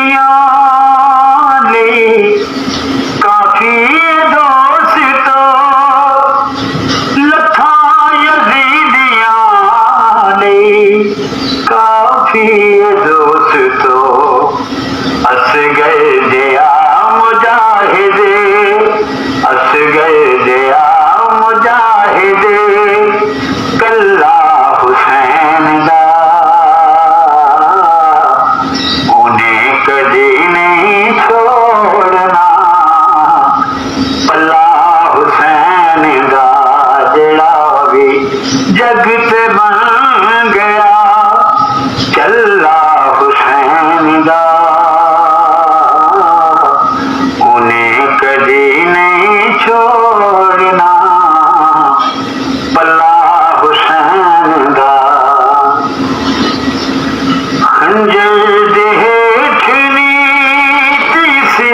यजीदियां ले काफी दोस्तो लखा यजीदियां ले काफी दोस्तो असगर दिया मुजाहिदे असगर दिया मुजाहिदे कल्ला हुसैन दा उन्हें कदी नहीं छोड़ना पल्ला हुसैन दा जड़ा भी जग ते बन गया चल्ला हुसैन दा उन्हें कदी नहीं छोड़ना पल्ला हुसैन दा खंजर दे हेठ नीती सी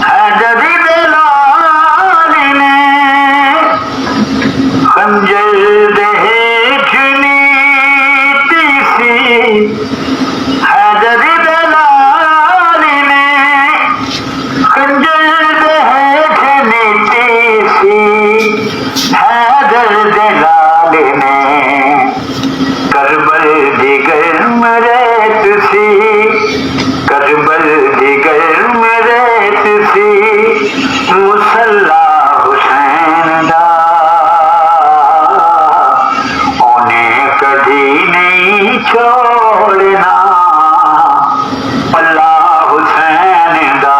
हैदर दे लाल ने खंजर दे हेठ नीती सी हैदर दे लाल ने खंजर दे हेठ नीती सी हैदर दे लाल ने करबल दी गर्म रेत सी करबल दी गर्म रेत सी मुसल्ला हुसैन दा उन्हें कदी नहीं छोड़ना पल्ला हुसैन दा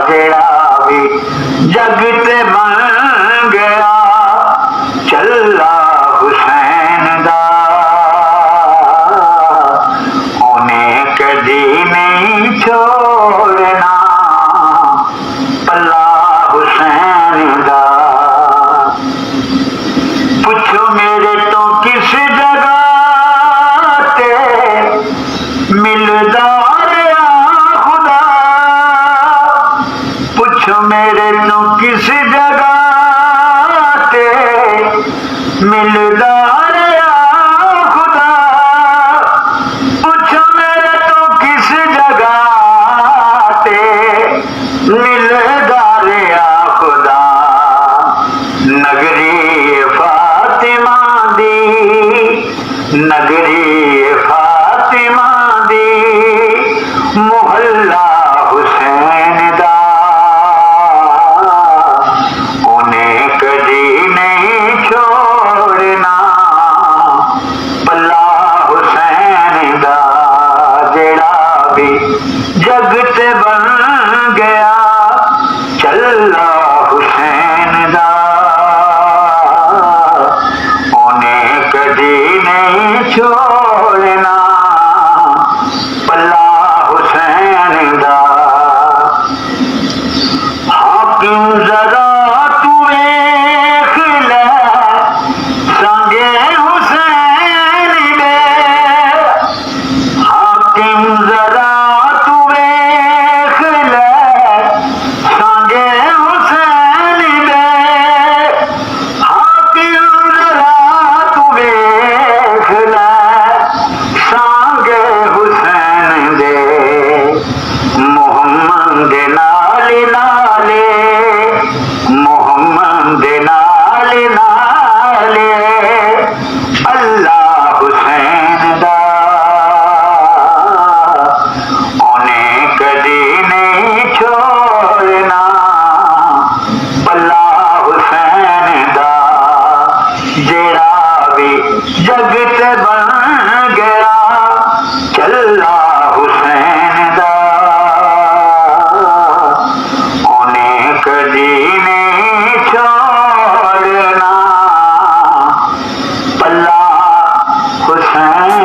जेड़ा भी जग ते बन गया चल्ला हुसैन दा उन्हें कदी नहीं छोड़ना पल्ला हुसैन दा पूछो मेरे तो किस जगह ते मिलदा रहा खुदा पूछो मेरे तो किस जगह ते मिलदा रहा खुदा पूछो मेरे तो किस जगह ते मिलदा रहा खुदा नगरी फातिमा दी नगरी फातिमा दी मोहल्ला हुसैन दा उन्हें कदी नहीं छोड़ना पल्ला हुसैन दा जेड़ा भी जग ते बन गया चल्ला हुसैन दा उन्हें कदी नहीं छोड़ना पल्ला हुसैन दा हाकिम जरा तू वेख ले संगे हुसैन दे हाकिम जरा तू वेख ले संगे हुसैन दे हाकिम जरा तू वेख ले संगे हुसैन दे मोहम्मद नाले नाले मोहम्मद नाले नाले अल्लाह हुसैन दा उन्हें कदी नहीं छोड़ना पल्ला हुसैन दा जेड़ा भी जग ते बन गया चल्ला हुसैन दा उन्हें कदी नहीं छोड़ना पल्ला हुसैन